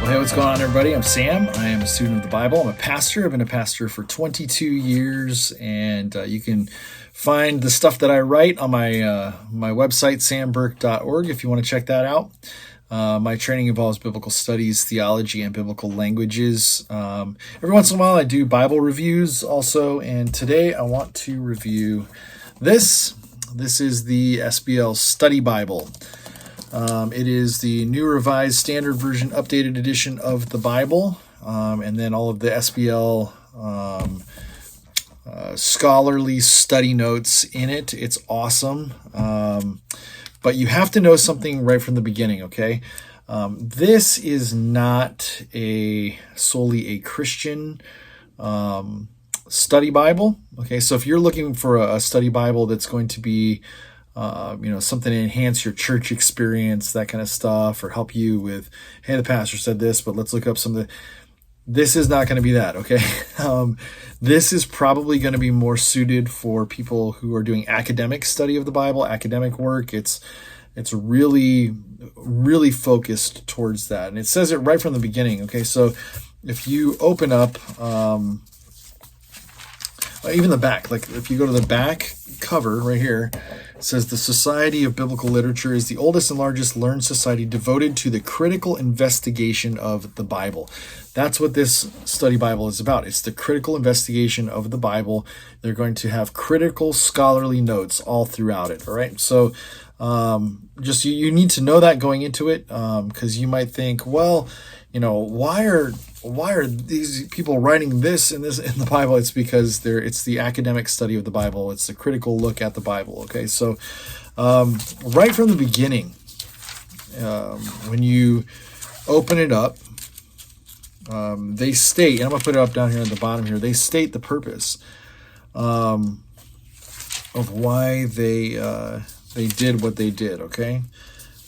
Hey, what's going on, everybody? I'm Sam. I am a student of the Bible. I'm a pastor. I've been a pastor for 22 years, and you can find the stuff that I write on my my website, samburke.org, if you want to check that out. My training involves biblical studies, theology, and biblical languages. Every once in a while, I do Bible reviews also, and today I want to review this. This is the SBL Study Bible. It is the New Revised Standard Version Updated Edition of the Bible, and then all of the SBL scholarly study notes in it. It's awesome, but you have to know something right from the beginning, okay? This is not solely a Christian study Bible, okay? So if you're looking for a study Bible that's going to be something to enhance your church experience, that kind of stuff, or help you with, hey, the pastor said this, but let's look up some of the, this is not going to be that, okay? This is probably going to be more suited for people who are doing academic study of the Bible, academic work. It's really, really focused towards that. And it says it right from the beginning, okay? So if you open up, even the back, like if you go to the back cover right here, it says the Society of Biblical Literature is the oldest and largest learned society devoted to the critical investigation of the Bible. That's what this study Bible is about. It's the critical investigation of the Bible. They're going to have critical scholarly notes all throughout it, all right? So just you need to know that going into it, because you might think, well, why are these people writing this in the Bible? It's because it's the academic study of the Bible. It's the critical look at the Bible. Okay, so right from the beginning, when you open it up, they state, and I'm gonna put it up down here at the bottom here. They state the purpose of why they did what they did. Okay,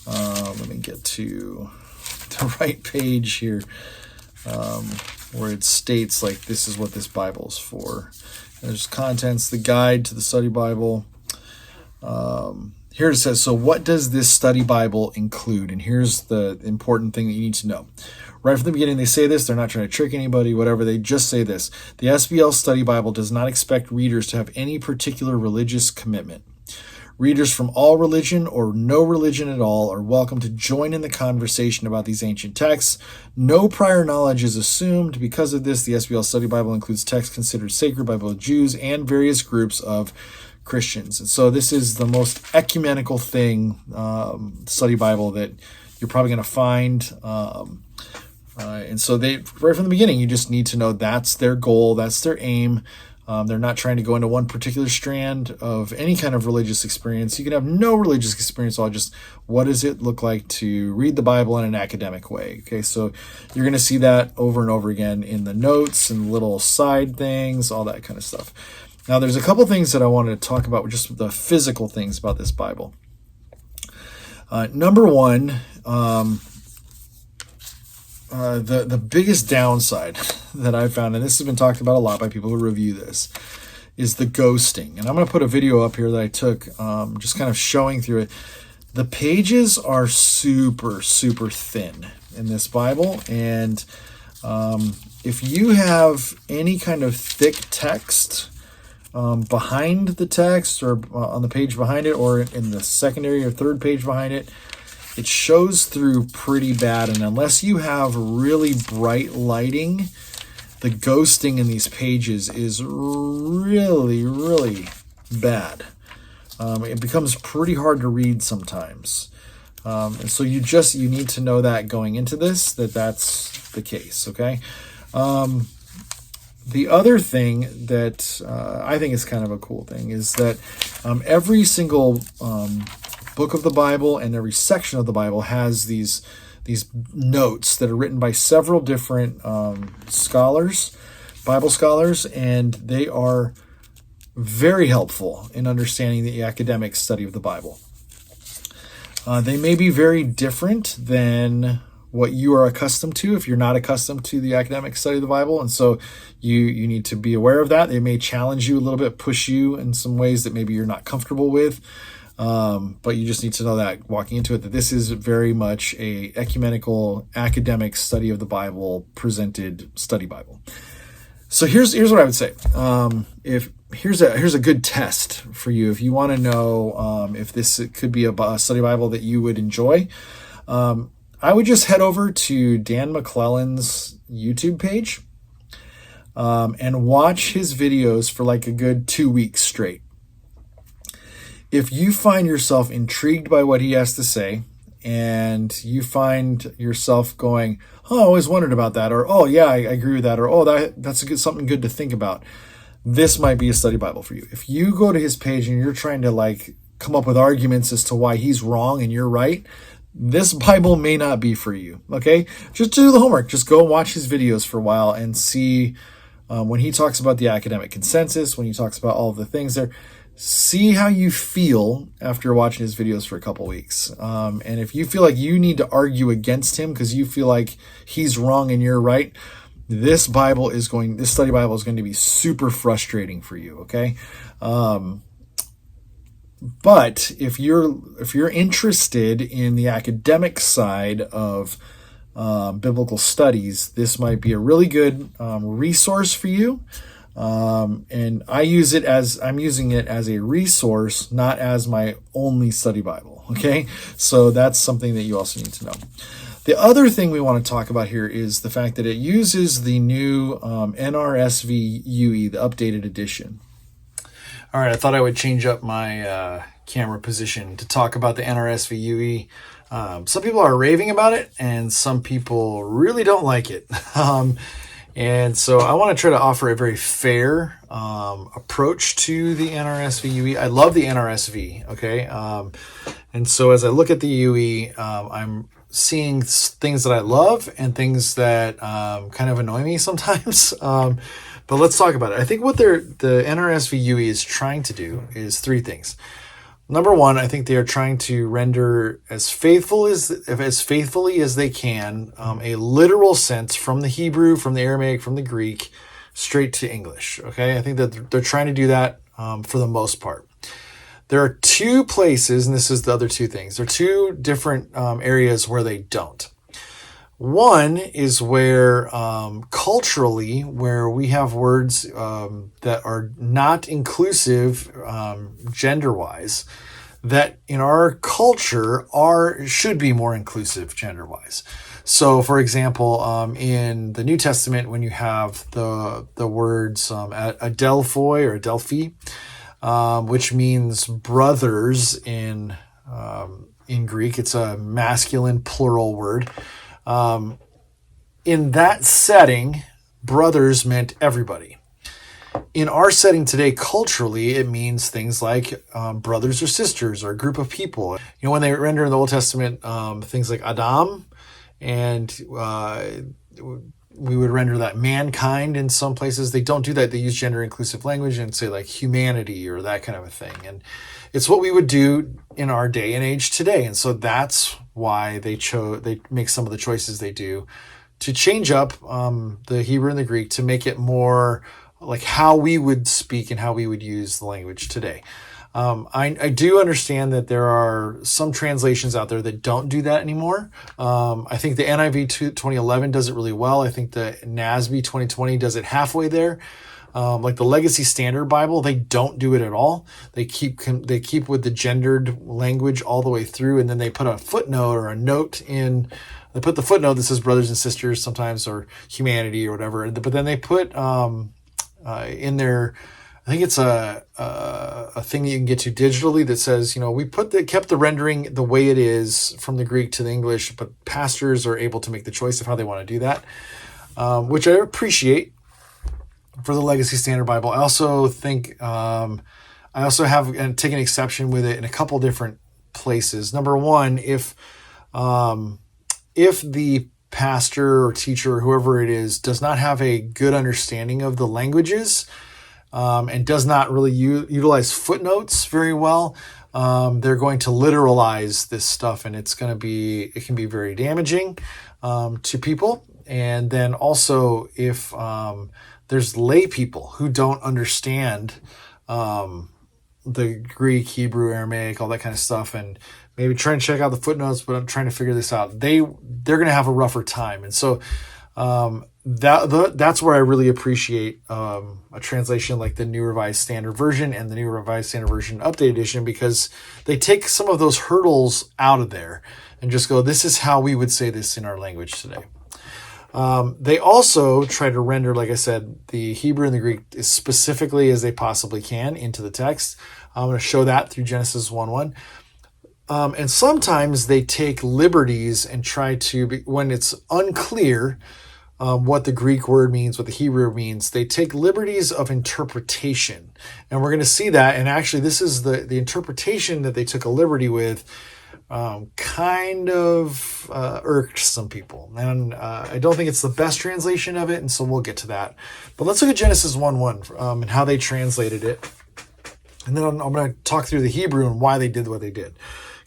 let me get to the right page here, where it states, like, this is what this Bible is for. There's contents, the guide to the study Bible. Here it says, so what does this study Bible include? And here's the important thing that you need to know. Right from the beginning, they say this. They're not trying to trick anybody, whatever. They just say this. The SBL Study Bible does not expect readers to have any particular religious commitment. Readers from all religion or no religion at all are welcome to join in the conversation about these ancient texts. No prior knowledge is assumed. Because of this, the SBL Study Bible includes texts considered sacred by both Jews and various groups of Christians. And so this is the most ecumenical thing, study Bible, that you're probably going to find. And so right from the beginning, you just need to know that's their goal, that's their aim. They're not trying to go into one particular strand of any kind of religious experience. You can have no religious experience, all just what does it look like to read the Bible in an academic way. Okay, so you're going to see that over and over again in the notes and little side things, all that kind of stuff. Now, there's a couple things that I wanted to talk about, just the physical things about this Bible. Number one, the biggest downside that I've found, and this has been talked about a lot by people who review this, is the ghosting. And I'm going to put a video up here that I took, just kind of showing through it. The pages are super, super thin in this Bible. And if you have any kind of thick text behind the text, or on the page behind it, or in the secondary or third page behind it, it shows through pretty bad. And unless you have really bright lighting, the ghosting in these pages is really, really bad. It becomes pretty hard to read sometimes. And so you need to know that going into this, that's the case, okay? The other thing that I think is kind of a cool thing is that every single book of the Bible and every section of the Bible has these notes that are written by several different scholars, Bible scholars, and they are very helpful in understanding the academic study of the Bible. They may be very different than what you are accustomed to if you're not accustomed to the academic study of the Bible, and so you need to be aware of that. They may challenge you a little bit, push you in some ways that maybe you're not comfortable with. But you just need to know that walking into it, that this is very much a ecumenical academic study of the Bible presented study Bible. So here's what I would say. If here's a good test for you if you want to know if this could be a study Bible that you would enjoy. I would just head over to Dan McClellan's YouTube page and watch his videos for like a good 2 weeks straight. If you find yourself intrigued by what he has to say, and you find yourself going, "Oh, I always wondered about that," or "Oh, yeah, I agree with that," or "Oh, that's something good to think about," this might be a study Bible for you. If you go to his page and you're trying to like come up with arguments as to why he's wrong and you're right, this Bible may not be for you. Okay, just do the homework. Just go watch his videos for a while and see when he talks about the academic consensus, when he talks about all of the things there. See how you feel after watching his videos for a couple weeks. And if you feel like you need to argue against him because you feel like he's wrong and you're right, this study Bible is going to be super frustrating for you. Okay. But if you're interested in the academic side of biblical studies, this might be a really good resource for you. And I'm using it as a resource, not as my only study Bible. Okay. So that's something that you also need to know. The other thing we want to talk about here is the fact that it uses the new NRSVUE, the updated edition. All right. I thought I would change up my camera position to talk about the NRSVUE. Some people are raving about it and some people really don't like it. And so I want to try to offer a very fair approach to the NRSVUE. I love the NRSV, okay? And so as I look at the UE, I'm seeing things that I love and things that kind of annoy me sometimes. But let's talk about it. I think what the NRSVUE is trying to do is three things. Number one, I think they are trying to render as faithfully as they can a literal sense from the Hebrew, from the Aramaic, from the Greek, straight to English. Okay, I think that they're trying to do that for the most part. There are two places, and this is the other two things. There are two different areas where they don't. One is where culturally, where we have words that are not inclusive gender-wise, that in our culture should be more inclusive gender-wise. So, for example, in the New Testament, when you have the words adelphoi or adelphi, which means brothers in Greek, it's a masculine plural word. In that setting, brothers meant everybody. In our setting today, culturally, it means things like brothers or sisters or a group of people. You know, when they render in the Old Testament things like Adam, and we would render that mankind in some places. They don't do that. They use gender inclusive language and say like humanity or that kind of a thing. And it's what we would do in our day and age today. And so that's why they make some of the choices they do to change up the Hebrew and the Greek to make it more like how we would speak and how we would use the language today. I do understand that there are some translations out there that don't do that anymore. I think the NIV 2011 does it really well. I think the NASB 2020 does it halfway there. Like the Legacy Standard Bible, they don't do it at all. They keep with the gendered language all the way through, and then they put a footnote or a note in. They put the footnote that says brothers and sisters sometimes, or humanity or whatever. But then they put in there, I think it's a thing that you can get to digitally that says, you know, we kept the rendering the way it is from the Greek to the English, but pastors are able to make the choice of how they want to do that, which I appreciate for the Legacy Standard Bible. I also think I also have taken exception with it in a couple different places. Number one, if the pastor or teacher or whoever it is does not have a good understanding of the languages, and does not really utilize footnotes very well, they're going to literalize this stuff, and it can be very damaging to people. And then also, if there's lay people who don't understand the Greek, Hebrew, Aramaic, all that kind of stuff, and maybe try and check out the footnotes, but I'm trying to figure this out. They're going to have a rougher time. And so that's where I really appreciate a translation like the New Revised Standard Version and the New Revised Standard Version Updated Edition, because they take some of those hurdles out of there and just go, this is how we would say this in our language today. They also try to render, like I said, the Hebrew and the Greek as specifically as they possibly can into the text. I'm going to show that through Genesis 1:1. And sometimes they take liberties and try to, when it's unclear what the Greek word means, what the Hebrew means, they take liberties of interpretation. And we're going to see that. And actually, this is the interpretation that they took a liberty with. Kind of irked some people. And I don't think it's the best translation of it, and so we'll get to that. But let's look at Genesis 1:1 and how they translated it. And then I'm going to talk through the Hebrew and why they did what they did.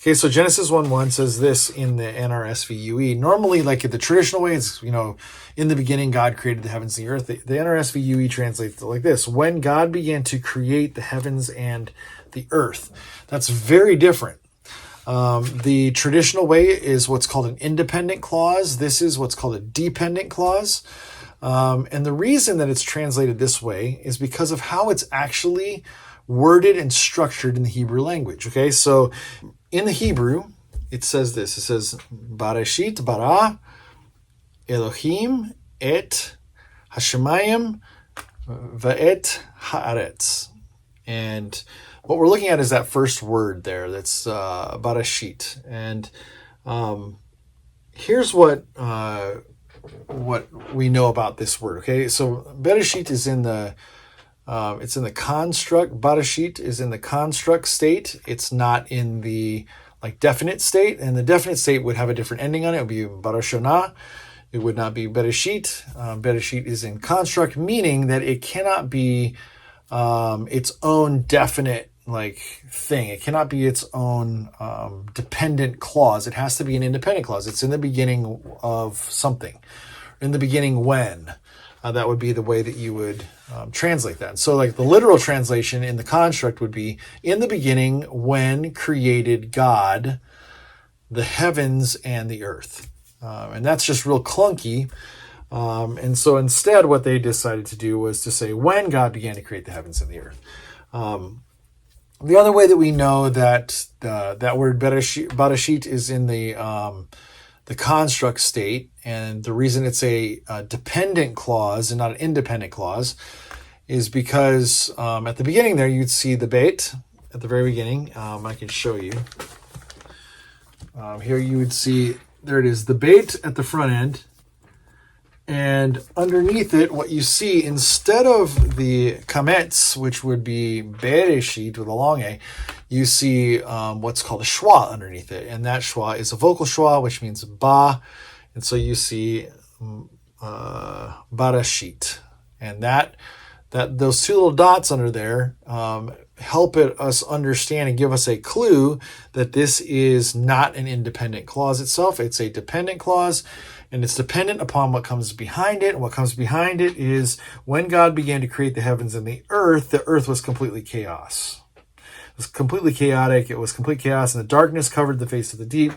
Okay, so Genesis 1:1 says this in the NRSVUE. Normally, like the traditional way, it's, in the beginning, God created the heavens and the earth. The NRSVUE translates it like this: when God began to create the heavens and the earth. That's very different. The traditional way is what's called an independent clause. This is what's called a dependent clause. And the reason that it's translated this way is because of how it's actually worded and structured in the Hebrew language. Okay, so in the Hebrew, it says this. It says, Barashit bara Elohim et hashemayim va'et haaretz. And what we're looking at is that first word there. That's Barashit. And here's what we know about this word. Okay, so Bereshit is in the it's in the construct. Barashit is in the construct state. It's not in the definite state. And the definite state would have a different ending on it. It would be Barashona. It would not be Bereshit. Bereshit is in construct, meaning that it cannot be its own definite thing. It cannot be its own dependent clause. It has to be an independent clause. It's in the beginning of something. In the beginning when. That would be the way that you would translate that. So the literal translation in the construct would be, in the beginning when created God the heavens and the earth. And that's just real clunky. And so instead what they decided to do was to say when God began to create the heavens and the earth. The other way that we know that that word Barashit is in the construct state, and the reason it's a dependent clause and not an independent clause is because at the beginning there you'd see the beit at the very beginning. I can show you. Here you would see, there it is, the beit at the front end. And underneath it, what you see, instead of the kametz, which would be bereshit with a long A, you see what's called a schwa underneath it. And that schwa is a vocal schwa, which means ba. And so you see barashit. And that those two little dots under there help us understand and give us a clue that this is not an independent clause itself. It's a dependent clause. And it's dependent upon what comes behind it. And what comes behind it is when God began to create the heavens and the earth was completely chaos. It was completely chaotic. It was complete chaos. And the darkness covered the face of the deep,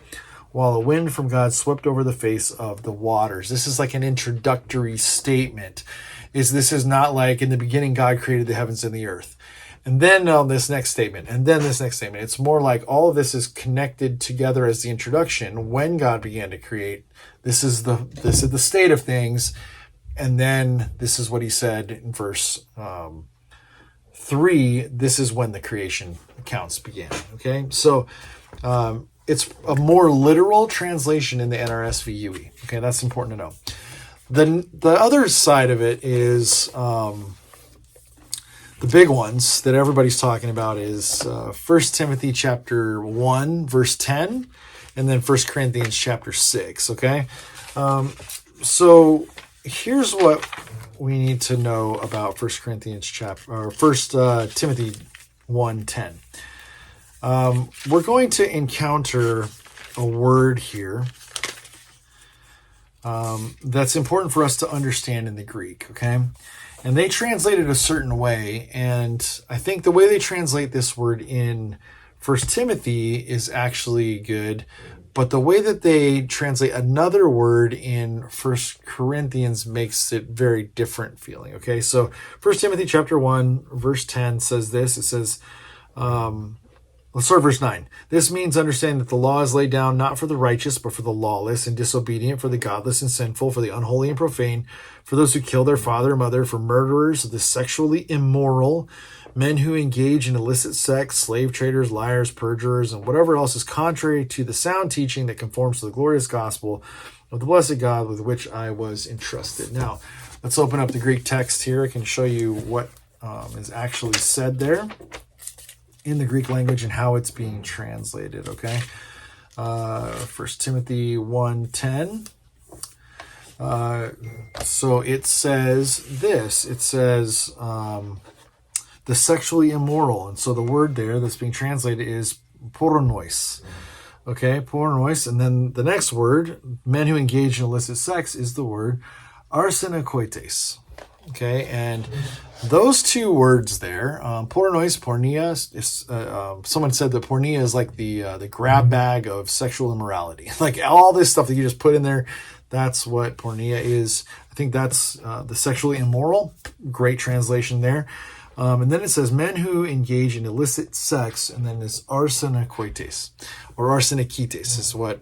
while the wind from God swept over the face of the waters. This is like an introductory statement. This is not like in the beginning God created the heavens and the earth. And then this next statement, and then this next statement. It's more like all of this is connected together as the introduction. When God began to create, this is the state of things, and then this is what he said in verse 3. This is when the creation accounts began. Okay, so it's a more literal translation in the NRSVUE. Okay, that's important to know. The other side of it is. The big ones that everybody's talking about is 1 Timothy chapter 1, verse 10, and then 1 Corinthians chapter 6, okay? So here's what we need to know about 1 Timothy 1:10. We're going to encounter a word here that's important for us to understand in the Greek, okay? And they translate it a certain way, and I think the way they translate this word in 1 Timothy is actually good, but the way that they translate another word in 1 Corinthians makes it very different feeling, okay? So 1 Timothy chapter 1, verse 10 says this. It says, let's start verse 9. This means understanding that the law is laid down not for the righteous, but for the lawless and disobedient, for the godless and sinful, for the unholy and profane, for those who kill their father or mother, for murderers, the sexually immoral, men who engage in illicit sex, slave traders, liars, perjurers, and whatever else is contrary to the sound teaching that conforms to the glorious gospel of the blessed God with which I was entrusted. Now, let's open up the Greek text here. I can show you what is actually said there in the Greek language and how it's being translated, okay? 1 Timothy 1:10. So it says this. It says the sexually immoral. And so the word there that's being translated is pornois. Okay, pornois. And then the next word, men who engage in illicit sex, is the word arsenokoites. Okay, and those two words there, pornois, porneia, someone said that porneia is like the grab bag of sexual immorality. Like all this stuff that you just put in there, that's what porneia is. I think that's the sexually immoral. Great translation there. And then it says men who engage in illicit sex, and then this arsenokoites, or arsenokites is what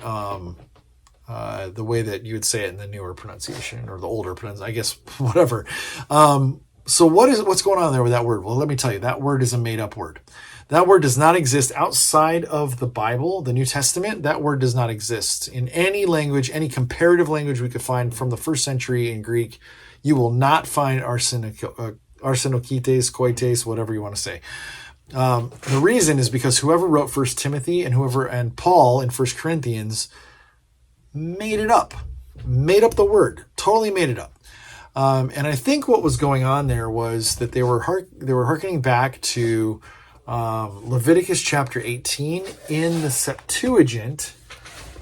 the way that you would say it in the newer pronunciation or the older pronunciation, I guess, whatever. So what's going on there with that word? Well, let me tell you, that word is a made-up word. That word does not exist outside of the Bible, the New Testament. That word does not exist in any language, any comparative language we could find from the first century in Greek. You will not find arsenokites, koites, whatever you want to say. The reason is because whoever wrote 1 Timothy and Paul in 1 Corinthians made it up, made up the word, totally made it up. And I think what was going on there was that they were hearkening back to Leviticus chapter 18 in the Septuagint,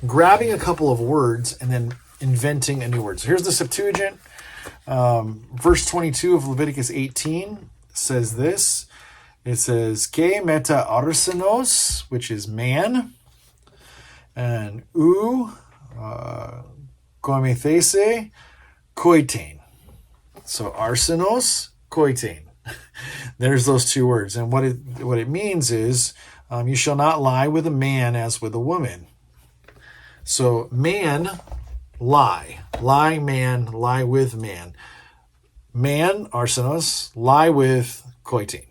grabbing a couple of words and then inventing a new word. So here's the Septuagint. Verse 22 of Leviticus 18 says this. It says, "Ke meta arsenos," which is man, and koimethese koitain. So arsenos, koitain. There's those two words. And what it means is, you shall not lie with a man as with a woman. So man, lie. Lie, man, lie with man. Man, arsenos, lie with koitain,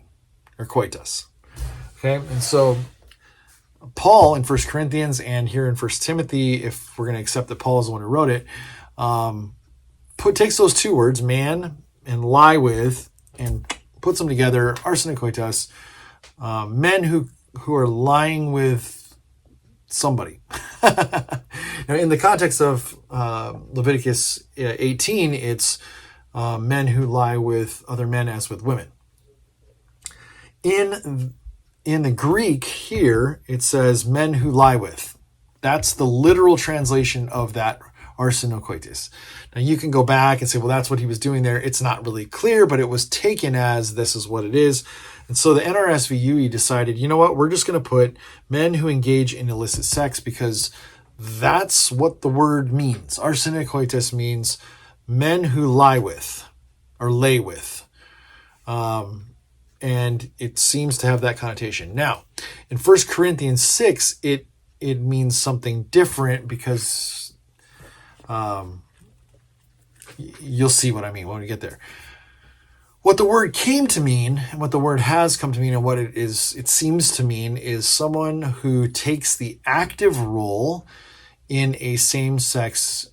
or koitas. Okay, and so Paul in 1 Corinthians and here in 1 Timothy, if we're going to accept that Paul is the one who wrote it, takes those two words, man and lie with, and puts them together, arsenokoitas, men who are lying with somebody. Now, in the context of Leviticus 18, it's men who lie with other men as with women. In the Greek here, it says men who lie with. That's the literal translation of that arsenokoitis. Now you can go back and say, well, that's what he was doing there. It's not really clear, but it was taken as this is what it is. And so the NRSVUE decided, you know what, we're just going to put men who engage in illicit sex because that's what the word means. Arsenokoitis means men who lie with or lay with. And it seems to have that connotation. Now, in 1 Corinthians 6, it means something different because you'll see what I mean when we get there. What the word came to mean, and what the word has come to mean, and what it seems to mean, is someone who takes the active role in a same-sex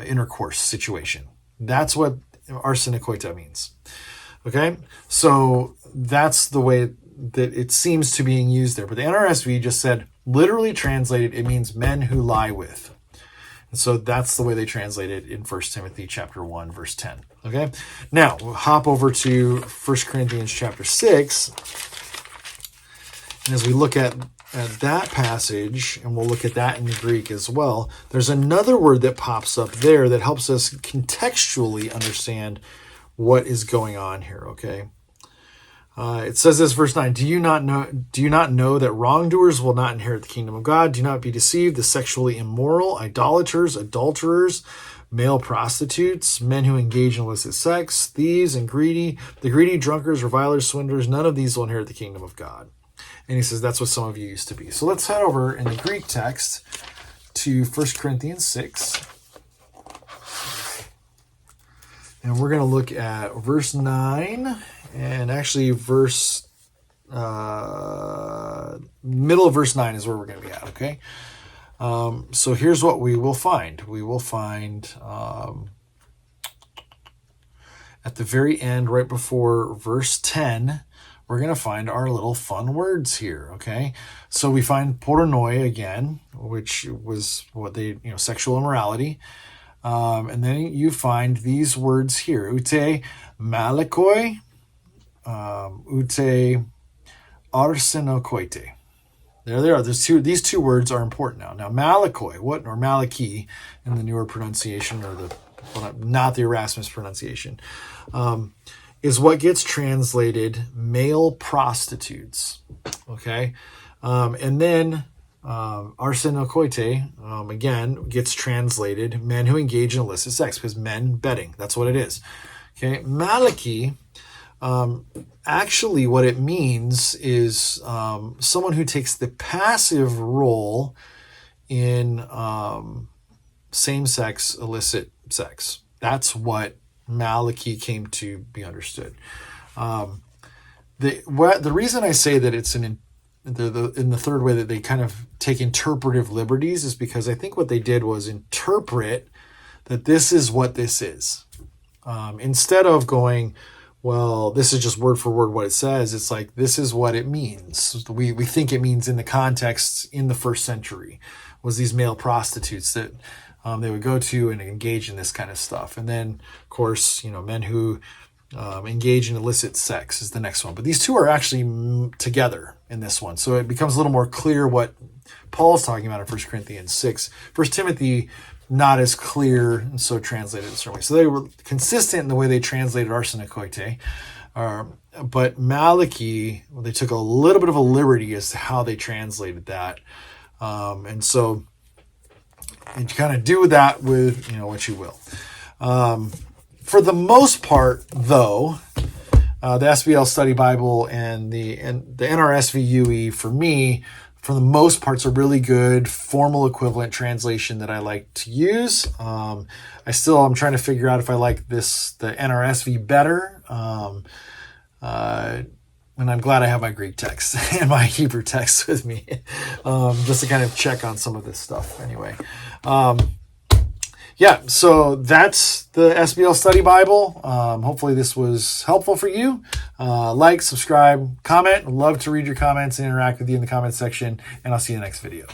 intercourse situation. That's what arsenokoita means. Okay, so that's the way that it seems to be being used there. But the NRSV just said, literally translated, it means men who lie with. And so that's the way they translate it in 1 Timothy chapter 1, verse 10. Okay, now we'll hop over to 1 Corinthians chapter 6. And as we look at at that passage, and we'll look at that in the Greek as well, there's another word that pops up there that helps us contextually understand what is going on here, okay? It says this, verse 9, do you not know that wrongdoers will not inherit the kingdom of God? Do not be deceived. The sexually immoral, idolaters, adulterers, male prostitutes, men who engage in illicit sex, thieves and the greedy, drunkards, revilers, swindlers, none of these will inherit the kingdom of God. And he says that's what some of you used to be. So let's head over in the Greek text to 1 Corinthians 6. And we're going to look at verse 9 and actually middle of verse 9 is where we're going to be at, okay? So here's what we will find. We will find at the very end, right before verse 10, we're going to find our little fun words here, okay? So we find pornoi again, which was what sexual immorality. And then you find these words here, ute malakoi, ute arsenokoite. There they are. These two words are important now. Now, malakoi, or malaki in the newer pronunciation, or not the Erasmus pronunciation, is what gets translated male prostitutes. Okay, and then arsenokoite again gets translated men who engage in illicit sex, because men betting. That's what it is. Okay, malaki. Actually, what it means is someone who takes the passive role in same-sex illicit sex. That's what malaki came to be understood. The reason I say that it's in the third way that they kind of take interpretive liberties is because I think what they did was interpret that this is what this is. Instead of going, well, this is just word for word what it says. It's like, this is what it means. We think it means in the context in the first century was these male prostitutes that they would go to and engage in this kind of stuff. And then, of course, men who engage in illicit sex is the next one. But these two are actually together in this one. So it becomes a little more clear what Paul's talking about in 1 Corinthians 6. 1 Timothy, not as clear, and so translated in a certain way. So they were consistent in the way they translated arsenokoite. But malaki, they took a little bit of a liberty as to how they translated that. And so you kind of do that with, what you will. For the most part, though, the SBL Study Bible and the NRSVUE, for me, for the most parts, are really good formal equivalent translation that I like to use. I'm trying to figure out if I like the NRSV better. And I'm glad I have my Greek text and my Hebrew text with me, just to kind of check on some of this stuff anyway. So that's the SBL Study Bible. Hopefully this was helpful for you. Like, subscribe, comment. I'd love to read your comments and interact with you in the comment section, and I'll see you in the next video.